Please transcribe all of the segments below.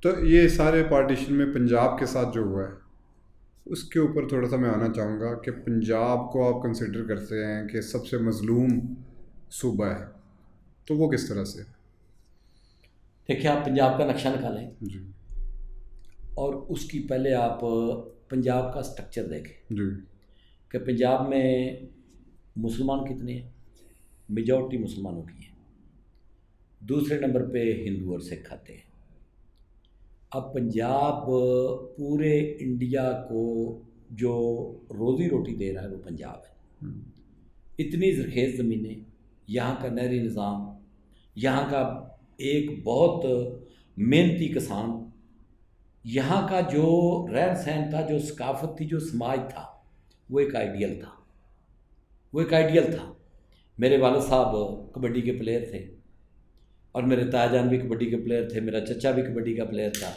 तो ये सारे पार्टीशन में पंजाब के साथ जो हुआ है उसके ऊपर थोड़ा सा मैं आना चाहूँगा कि पंजाब को आप कंसिडर करते हैं कि सबसे मज़लूम सूबा है, तो वो किस तरह से? देखिए, आप पंजाब का नक्शा निकालें जी और उसकी पहले आप पंजाब का स्ट्रक्चर देखें जी कि पंजाब में मुसलमान कितने हैं। मेजॉरिटी मुसलमानों की है। दूसरे नंबर पे हिंदू और सिख आते हैं। अब पंजाब पूरे इंडिया को जो रोज़ी रोटी दे रहा है वो पंजाब है। इतनी ज़रखेज़ ज़मीनें, यहाँ का नहरी निज़ाम, यहाँ का एक बहुत मेहनती किसान, यहाँ का जो रहन सहन था, जो सकाफत थी, जो समाज था, वो एक आइडियल था। वो एक आइडियल था। मेरे वालिद साहब कबड्डी के प्लेयर थे और मेरे तायाजान भी कबड्डी के प्लेयर थे, मेरा चचा भी कबड्डी का प्लेयर था।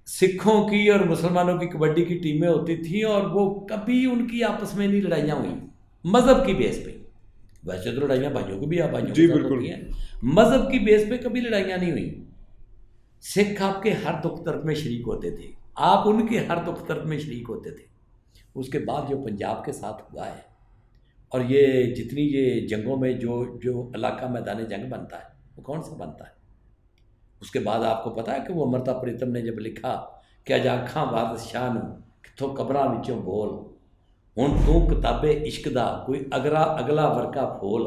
सिखों की और मुसलमानों की कबड्डी की टीमें होती थी और वो कभी उनकी आपस में नहीं लड़ाइयाँ हुई मज़हब की बेस पे। वैसे तो लड़ाइयाँ भाइयों की भी भाइयों जी के साथ बिल्कुल। होती हैं, मज़हब की बेस पे कभी लड़ाइयाँ नहीं हुई। सिख आपके हर दुख दर्द में शरीक होते थे, आप उनके हर दुख दर्द में शरीक होते थे। उसके बाद जो पंजाब के साथ हुआ है और ये जितनी ये जंगों में जो जो इलाका मैदान जंग बनता है वो कौन सा बनता है। उसके बाद आपको पता है कि वो अमृता प्रीतम ने जब लिखा कि अज आखां बादशाह नूं कित्थों कबरां विचों बोल, हुण तूं किताबे इश्क दा कोई अगला वर्का फोल,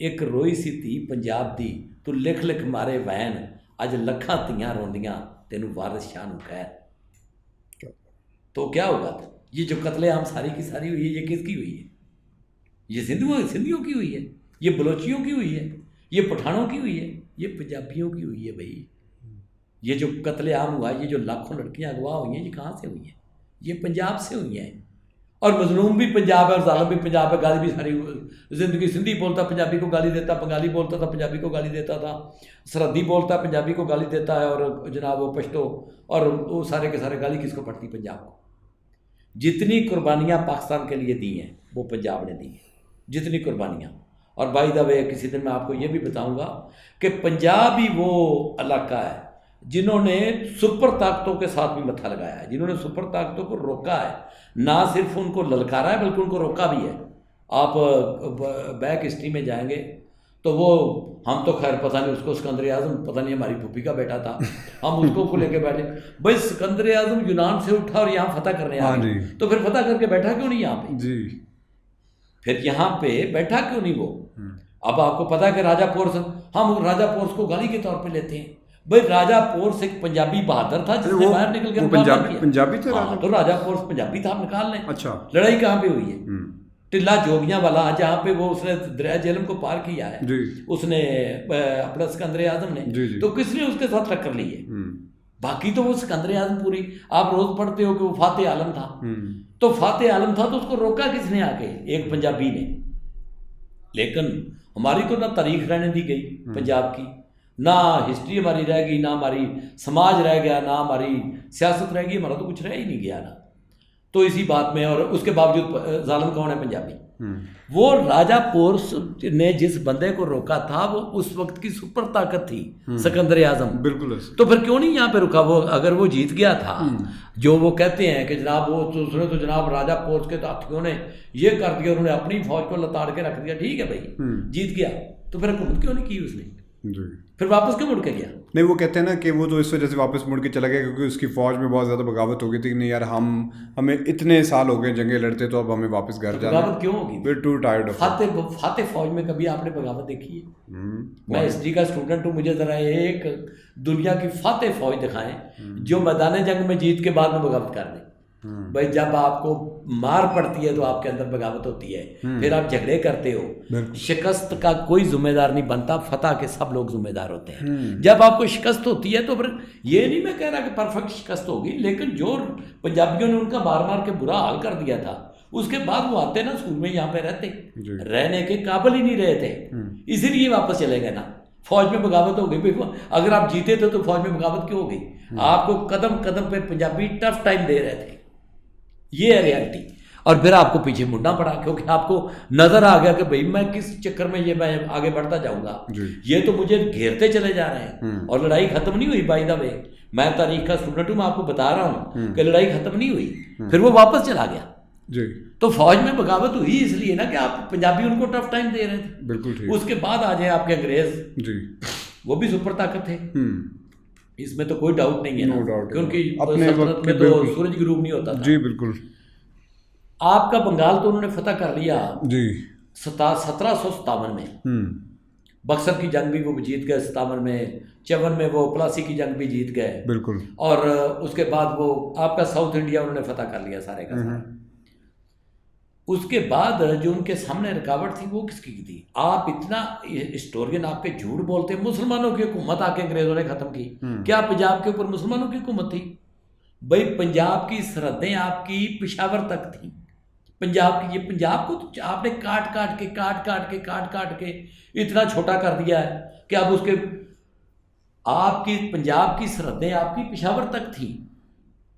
एक रोई सी धी पंजाब दी तू लिख लिख मारे वैन, अज लखां धीआं रोंदियां तेनू वारिस शाह नूं कहर। तो क्या होगा था? ये जो कत्लेआम सारी की सारी हुई है, ये किसकी हुई है? ये सिंधियों की हुई है, ये बलोचियों की हुई है, ये पठानों की हुई है, ये पंजाबियों की हुई है भाई। ये जो कत्लेआम हुआ है, ये जो लाखों लड़कियां अगवा हुई हैं, ये कहाँ से हुई हैं? ये पंजाब से हुई हैं। और मजलूम भी पंजाब है और जालिम भी पंजाब है। गाली भी सारी ज़िंदगी सिंधी बोलता पंजाबी को गाली देता, बंगाली बोलता था पंजाबी को गाली देता था, सरहदी बोलता पंजाबी को गाली देता है, और जनाब वो पश्तो, और वो सारे के सारे गाली किसको पड़ती? पंजाब को। जितनी कुर्बानियाँ पाकिस्तान के लिए दी हैं वो पंजाब ने दी हैं, जितनी कुर्बानियाँ। और बाय द वे किसी दिन मैं आपको ये भी बताऊंगा कि पंजाब ही वो इलाका है जिन्होंने सुपर ताकतों के साथ भी मत्था लगाया है, जिन्होंने सुपर ताकतों को रोका है, ना सिर्फ उनको ललकारा है बल्कि उनको रोका भी है। आप बैक हिस्ट्री में जाएंगे तो वो, हम तो खैर पता नहीं, उसको सिकंदर आज़म पता नहीं हमारी फूफी का बेटा था, हम उसको को लेके बैठे। भाई सिकंदर आज़म यूनान से उठा और यहाँ फतह करने आ गए, तो फिर फतह करके बैठा क्यों नहीं यहाँ पे? जी फिर यहाँ पे बैठा क्यों नहीं वो? अब आपको पता है कि राजा पोर्स, हम राजा पोर्स को गाली के तौर पे लेते हैं। भाई राजा पोर्स एक पंजाबी बहादुर था जिसने बाहर निकल के मुकाबला किया। पंजाबी थे हाँ, तो राजा पोर्स पंजाबी था, आप निकाल लें। अच्छा, लड़ाई कहाँ पे हुई है? टिल्ला जोगियां वाला, जहाँ पे वो उसने दरिया जेहलम को पार किया है, उसने अपना सिकंदर आजम ने, तो किसने उसके साथ टक्कर ली है? बाकी तो वो सिकंदर आजम पूरी, आप रोज पढ़ते हो कि वो फातेह आलम था, तो फातेह आलम था तो उसको रोका किसने आके? एक पंजाबी ने। लेकिन हमारी तो ना तारीख रहने दी गई पंजाब की, ना हिस्ट्री हमारी रह गई, ना हमारी समाज रह गया, ना हमारी सियासत रह गई, हमारा तो कुछ रह ही नहीं गया ना। तो इसी बात में, और उसके बावजूद जालिम कौन है? पंजाबी। वो राजा पोर्स ने जिस बंदे को रोका था वो उस वक्त की सुपर ताकत थी, सिकंदर आजम। बिल्कुल। तो फिर क्यों नहीं यहाँ पे रुका वो? अगर वो जीत गया था, जो वो कहते हैं कि जनाब वो तो उसने तो जनाब राजा पोर्स के हाथियों ने ये कर दिया, उन्होंने अपनी फौज को लताड़ के रख दिया, ठीक है भाई, जीत गया, तो फिर हुकूमत क्यों नहीं की उसने? फिर वापस क्यों मुड़ के गया? नहीं, वो कहते हैं ना कि वो तो इस वजह से वापस मुड़ के चला गया क्योंकि उसकी फ़ौज में बहुत ज़्यादा बगावत हो गई थी कि नहीं यार, हमें इतने साल हो गए जंगे लड़ते, तो अब हमें वापस घर जाना। बगावत क्यों होगी? we're too tired of it। Fateh फौज में कभी आपने बगावत देखी है? मैं हिस्ट्री का स्टूडेंट हूँ, मुझे ज़रा एक दुनिया की फातेह फौज दिखाएं जो मैदान जंग में जीत के बाद में बगावत कर दे। भाई जब आपको मार पड़ती है तो आपके अंदर बगावत होती है, फिर आप झगड़े करते हो। शिकस्त का कोई जिम्मेदार नहीं बनता, फतह के सब लोग जिम्मेदार होते हैं। जब आपको शिकस्त होती है तो फिर ये नहीं मैं कह रहा कि परफेक्ट शिकस्त होगी, लेकिन जो पंजाबियों ने उनका मार मार के बुरा हाल कर दिया था, उसके बाद वो आते ना स्कूल में, यहाँ पे रहने के काबिल ही नहीं रहे थे, इसीलिए वापस चले गए ना। फौज में बगावत हो गई। अगर आप जीते थे तो फौज में बगावत क्यों हो गई? आपको कदम कदम पे पंजाबी टफ टाइम दे रहे थे, ये है रियलिटी। और फिर आपको पीछे मुड़ना पड़ा, क्योंकि आपको नजर आ गया कि भाई मैं किस चक्कर में ये मैं आगे बढ़ता जाऊंगा, ये तो मुझे घेरते चले जा रहे हैं और लड़ाई खत्म नहीं हुई। बाय द वे, मैं तारीख का स्टूडेंट हूं, मैं आपको बता रहा हूं कि लड़ाई खत्म नहीं हुई, फिर वो वापस चला गया जी। तो फौज में बगावत हुई इसलिए ना कि आप पंजाबी उनको टफ टाइम दे रहे थे। बिल्कुल ठीक। उसके बाद आ जाए आपके अंग्रेज जी, वो भी सुपर ताकत थे, इसमें तो कोई डाउट नहीं है। नो डाउट, क्योंकि अपने वक्त में तो सूरज ग्रुप नहीं होता था जी। बिल्कुल। आपका बंगाल तो उन्होंने फतह कर लिया जी 1757 में, बक्सर की जंग भी वो जीत गए 57 में, 54 में वो प्लासी की जंग भी जीत गए। बिल्कुल। और उसके बाद वो आपका साउथ इंडिया उन्होंने फतह कर लिया सारे का सारा। उसके बाद जो उनके सामने रुकावट थी वो किसकी थी? आप इतना हिस्टोरियन आपके झूठ बोलते, मुसलमानों की हुकूमत आके अंग्रेजों ने खत्म की। क्या पंजाब के ऊपर मुसलमानों की हुकूमत थी? भाई पंजाब की सरहदें आपकी पेशावर तक थी। पंजाब की, ये पंजाब को तो आपने काट काट के इतना छोटा कर दिया है कि अब उसके आपकी पंजाब की सरहदें आपकी पेशावर तक थी।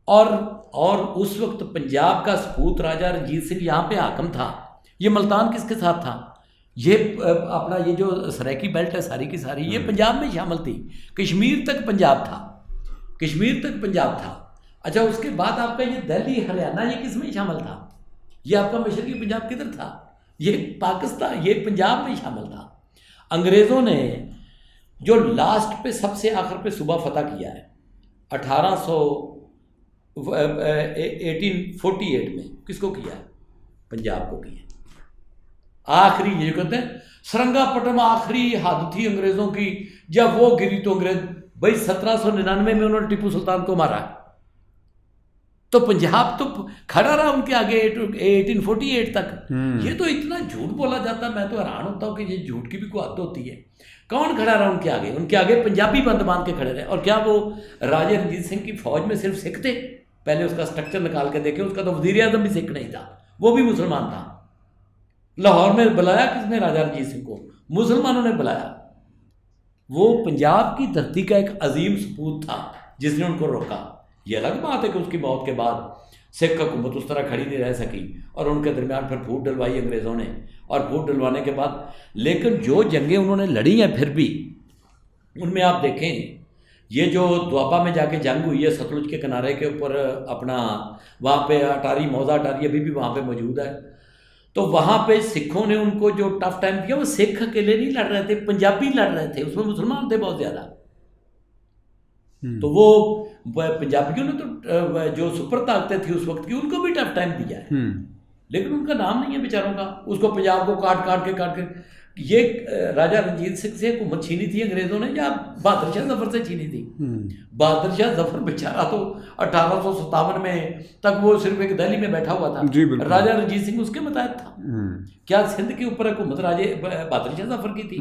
और उस वक्त पंजाब का सपूत राजा रंजीत सिंह यहाँ पे हाकम था। ये मुल्तान किसके साथ था? ये अपना ये जो सराइकी बेल्ट है सारी की सारी ये पंजाब में शामिल थी। कश्मीर तक पंजाब था, कश्मीर तक पंजाब था। अच्छा, उसके बाद आपका ये दिल्ली हरियाणा ये किस में शामिल था? ये आपका मशरकी पंजाब किधर था? ये पाकिस्तान, ये पंजाब में शामिल था। अंग्रेज़ों ने जो लास्ट पे सबसे आखिर पे सूबा फतह किया है 1848 में, किसको किया है? पंजाब को किया। आखिरी ये कहते हैं सरंगापटम आखिरी हद थी अंग्रेज़ों की, जब वो गिरी तो अंग्रेज भाई 1799 में उन्होंने टीपू सुल्तान को मारा। तो पंजाब तो खड़ा रहा उनके आगे 1848 तक। ये तो इतना झूठ बोला जाता, मैं तो हैरान होता हूँ कि ये झूठ की भी कोई हद होती है। कौन खड़ा रहा उनके आगे? उनके आगे पंजाबी बंद बांध के खड़े रहे। और क्या वो राजा रंजीत सिंह की फौज में सिर्फ सिख थे? पहले उसका स्ट्रक्चर निकाल के देखे, उसका तो वज़ीर आज़म भी सिख नहीं था, वो भी मुसलमान था। लाहौर में बुलाया किसने? राजा रंजीत सिंह को मुसलमानों ने बुलाया। वो पंजाब की धरती का एक अजीम सपूत था जिसने उनको रोका। ये अलग बात है कि उसकी मौत के बाद सिख हुकूमत उस तरह खड़ी नहीं रह सकी और उनके दरमियान फिर फूट डलवाई अंग्रेज़ों ने। और फूट डलवाने के बाद लेकिन जो जंगें उन्होंने लड़ी हैं फिर भी उनमें आप देखें, ये जो द्वापा में जाके जंग हुई है सतलुज के किनारे के ऊपर, अपना वहाँ पे अटारी, मौजा अटारी अभी भी वहाँ पे मौजूद है। तो वहाँ पे सिखों ने उनको जो टफ टाइम दिया, वो सिख अकेले नहीं लड़ रहे थे, पंजाबी लड़ रहे थे, उसमें मुसलमान थे बहुत ज़्यादा। तो वो पंजाबियों ने तो जो सुपर ताकतें थी उस वक्त की, उनको भी टफ टाइम दिया है, लेकिन उनका नाम नहीं है बेचारों का। उसको पंजाब को काट के ये राजा रंजीत सिंह से हुकूमत छीनी थी अंग्रेज़ों ने या बहादुर शाह जफर से छीनी थी? बहादुर शाह जफर बेचारा तो 1857 में तक वो सिर्फ एक दिल्ली में बैठा हुआ था। राजा रंजीत सिंह उसके मुताबिक था। क्या सिंध के ऊपर हुकूमत राजे बहादुर शाह जफर की थी?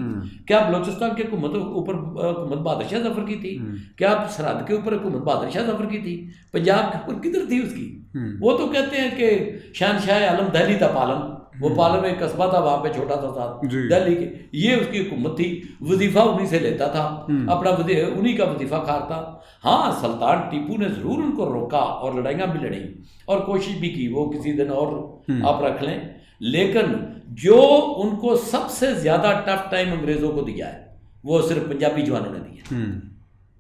क्या बलोचिस्तान के ऊपर हुकूमत बहादुर शाह जफर की थी? क्या सरहद के ऊपर हुकूमत बहादुर शाह जफर की थी? पंजाब के ऊपर किधर थी उसकी? वो तो कहते हैं कि शहनशाह आलम दिल्ली था, पालम, वो पालम एक कस्बा था वहाँ पे छोटा सा था दिल्ली के, ये उसकी हुकूमत थी। वजीफा उन्हीं से लेता था, अपना उन्हीं का वजीफा खाता। हाँ, सुल्तान टीपू ने ज़रूर उनको रोका और लड़ाइयाँ भी लड़ी और कोशिश भी की, वो किसी दिन और आप रख लें। लेकिन जो उनको सबसे ज़्यादा टफ टाइम अंग्रेज़ों को दिया है वो सिर्फ पंजाबी जवानों ने दिया।